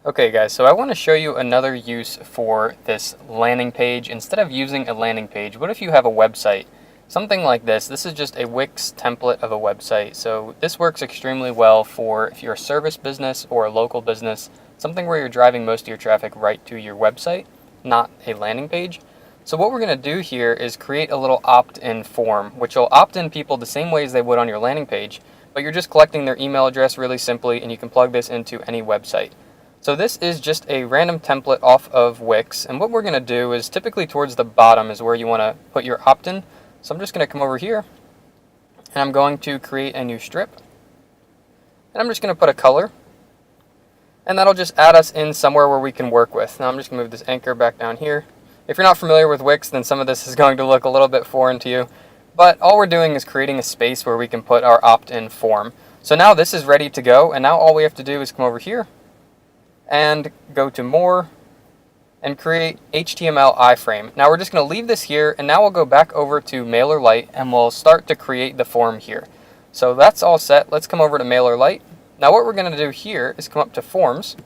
Okay guys, so I want to show you another use for this landing page. Instead of using a landing page, what if you have a website? Something like this. This is just a Wix template of a website. So this works extremely well for if you're a service business or a local business, something where you're driving most of your traffic right to your website, not a landing page. So what we're going to do here is create a little opt-in form, which will opt in people the same way as they would on your landing page, but you're just collecting their email address really simply, and you can plug this into any website. So this is just a random template off of Wix, and what we're going to do is typically towards the bottom is where you want to put your opt-in. So I'm just going to come over here, and I'm going to create a new strip, and I'm just going to put a color, and that'll just add us in somewhere where we can work with. Now I'm just going to move this anchor back down here. If you're not familiar with Wix, then some of this is going to look a little bit foreign to you, but all we're doing is creating a space where we can put our opt-in form. So now this is ready to go, and now all we have to do is come over here and go to more and create HTML iframe. Now we're just going to leave this here, and now we'll go back over to Mailerlite and we'll start to create the form here. So that's all set. Let's come over to Mailerlite. Now what we're going to do here is come up to Forms,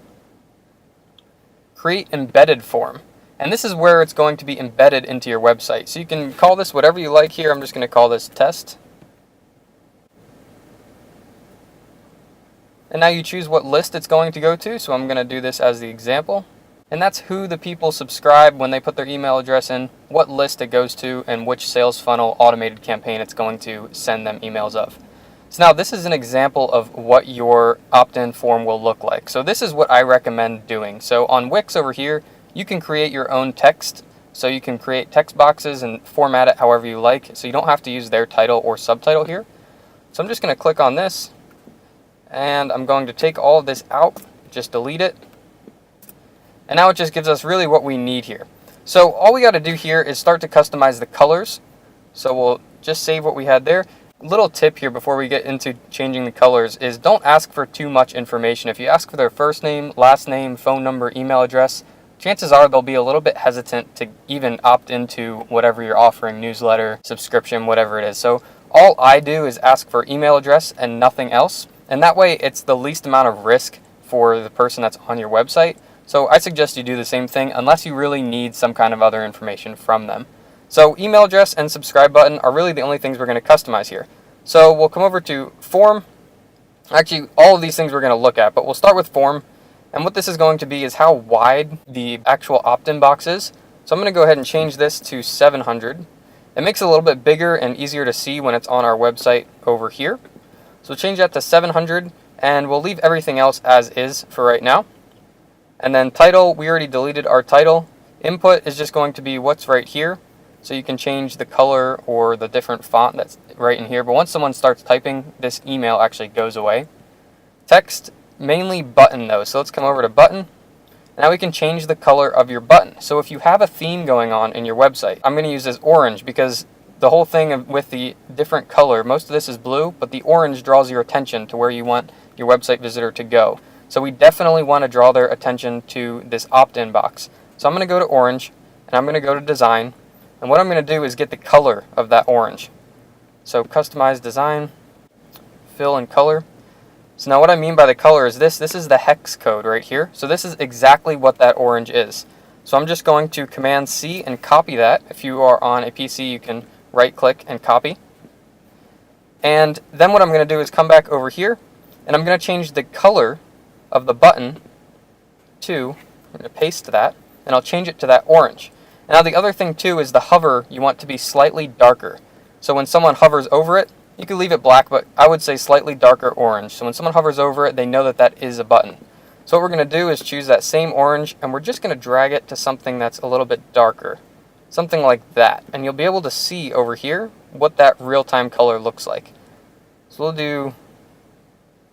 create embedded form. And this is where it's going to be embedded into your website. So you can call this whatever you like here. I'm just going to call this test. And now you choose what list it's going to go to, so I'm going to do this as the example. And that's who the people subscribe when they put their email address in, what list it goes to, and which sales funnel automated campaign it's going to send them emails of. So now this is an example of what your opt-in form will look like. So this is what I recommend doing. So on Wix over here, you can create your own text. So you can create text boxes and format it however you like. So you don't have to use their title or subtitle here. So I'm just going to click on this, and I'm going to take all of this out, just delete it. And now it just gives us really what we need here. So all we got to do here is start to customize the colors. So we'll just save what we had there. A little tip here before we get into changing the colors is don't ask for too much information. If you ask for their first name, last name, phone number, email address, chances are they'll be a little bit hesitant to even opt into whatever you're offering, newsletter, subscription, whatever it is. So all I do is ask for email address and nothing else. And that way it's the least amount of risk for the person that's on your website. So I suggest you do the same thing unless you really need some kind of other information from them. So email address and subscribe button are really the only things we're going to customize here. So we'll come over to form. Actually, all of these things we're going to look at, but we'll start with form. And what this is going to be is how wide the actual opt-in box is. So I'm going to go ahead and change this to 700. It makes it a little bit bigger and easier to see when it's on our website over here. So change that to 700, and we'll leave everything else as is for right now. And then title, we already deleted our title. Input is just going to be what's right here. So you can change the color or the different font that's right in here. But once someone starts typing, this email actually goes away. Text, mainly button though. So let's come over to button. Now we can change the color of your button. So if you have a theme going on in your website, I'm going to use this orange because the whole thing with the different color, most of this is blue, but the orange draws your attention to where you want your website visitor to go. So we definitely want to draw their attention to this opt-in box. So I'm going to go to orange, and I'm going to go to design, and what I'm going to do is get the color of that orange. So customize design, fill in color. So now what I mean by the color is this is the hex code right here. So this is exactly what that orange is. So I'm just going to Command C and copy that. If you are on a PC, you can right click and copy. And then what I'm going to do is come back over here, and I'm going to change the color of the button to, I'm going to paste that, and I'll change it to that orange. And now the other thing too is the hover, you want to be slightly darker. So when someone hovers over it, you can leave it black, but I would say slightly darker orange. So when someone hovers over it, they know that that is a button. So what we're going to do is choose that same orange, and we're just going to drag it to something that's a little bit darker. Something like that. And you'll be able to see over here what that real-time color looks like. So we'll do,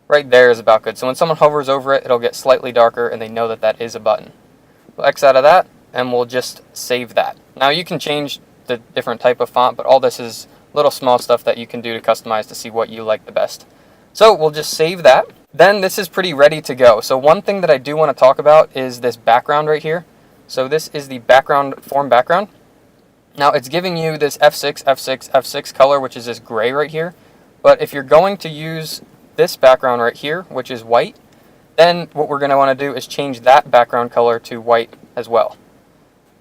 right there is about good. So when someone hovers over it, it'll get slightly darker, and they know that that is a button. We'll X out of that, and we'll just save that. Now you can change the different type of font, but all this is little small stuff that you can do to customize to see what you like the best. So we'll just save that. Then this is pretty ready to go. So one thing that I do want to talk about is this background right here. So this is the background form background. Now it's giving you this F6, F6, F6 color, which is this gray right here. But if you're going to use this background right here, which is white, Then what we're going to want to do is change that background color to white as well.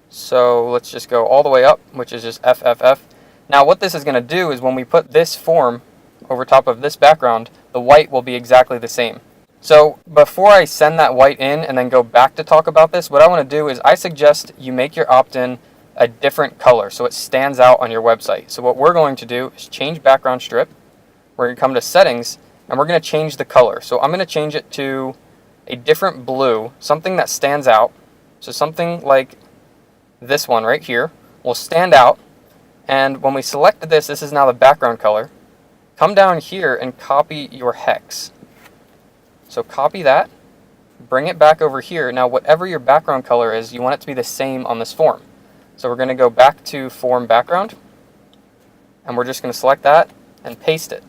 So let's just go all the way up, which is just FFF. Now what this is going to do is when we put this form over top of this background, the white will be exactly the same. So before I send that white in and then go back to talk about this, what I want to do is I suggest you make your opt-in a different color so it stands out on your website. So what we're going to do is change background strip. We're going to come to settings and we're going to change the color. So I'm going to change it to a different blue, something that stands out. So something like this one right here will stand out. And when we select this, this is now the background color. Come down here and copy your hex. So copy that, bring it back over here. Now whatever your background color is, you want it to be the same on this form. So we're going to go back to form background, and we're just going to select that and paste it.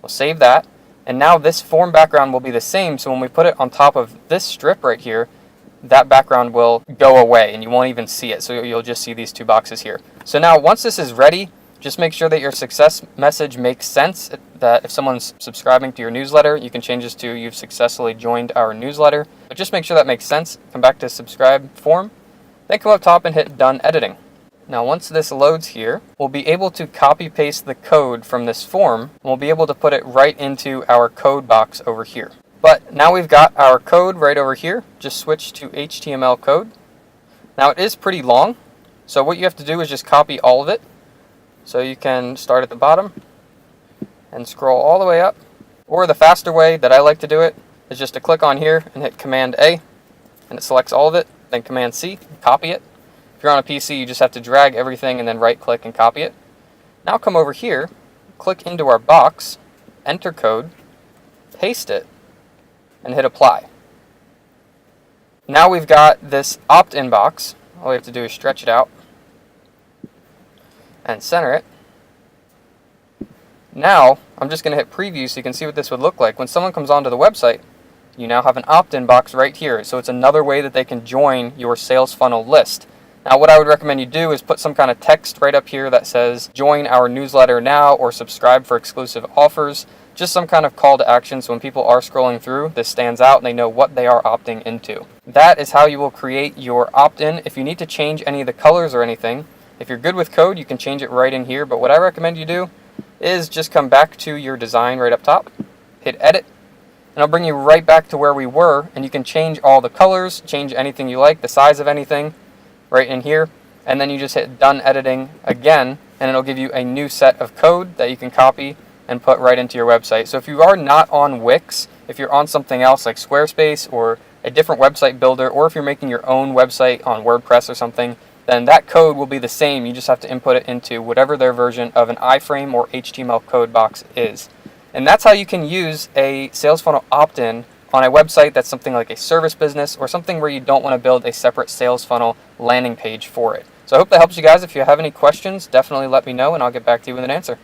We'll save that, and now this form background will be the same, so when we put it on top of this strip right here, that background will go away and you won't even see it. So you'll just see these two boxes here. So now once this is ready, just make sure that your success message makes sense, that if someone's subscribing to your newsletter, you can change this to "you've successfully joined our newsletter." But just make sure that makes sense. Come back to subscribe form, then come up top and hit done editing. Now once this loads here, we'll be able to copy paste the code from this form, and we'll be able to put it right into our code box over here. But now we've got our code right over here. Just switch to HTML code. Now it is pretty long, so what you have to do is just copy all of it. So you can start at the bottom and scroll all the way up. Or the faster way that I like to do it is just to click on here and hit Command A, and it selects all of it, then Command C, copy it. If you're on a PC, you just have to drag everything and then right click and copy it. Now come over here, click into our box, enter code, paste it, and hit apply. Now we've got this opt-in box. All we have to do is stretch it out and center it. Now I'm just going to hit preview so you can see what this would look like. When someone comes onto the website, you now have an opt-in box right here. So it's another way that they can join your sales funnel list. Now what I would recommend you do is put some kind of text right up here that says join our newsletter now or subscribe for exclusive offers. Just some kind of call to action so when people are scrolling through, this stands out and they know what they are opting into. That is how you will create your opt-in. If you need to change any of the colors or anything, if you're good with code, you can change it right in here. But what I recommend you do is just come back to your design right up top, hit edit, and it'll bring you right back to where we were, and you can change all the colors, change anything you like, the size of anything right in here, and then you just hit done editing again, and it'll give you a new set of code that you can copy and put right into your website. So if you are not on Wix, if you're on something else like Squarespace or a different website builder, or if you're making your own website on WordPress or something, then that code will be the same. You just have to input it into whatever their version of an iframe or HTML code box is. And that's how you can use a sales funnel opt-in on a website that's something like a service business or something where you don't want to build a separate sales funnel landing page for it. So I hope that helps you guys. If you have any questions, definitely let me know and I'll get back to you with an answer.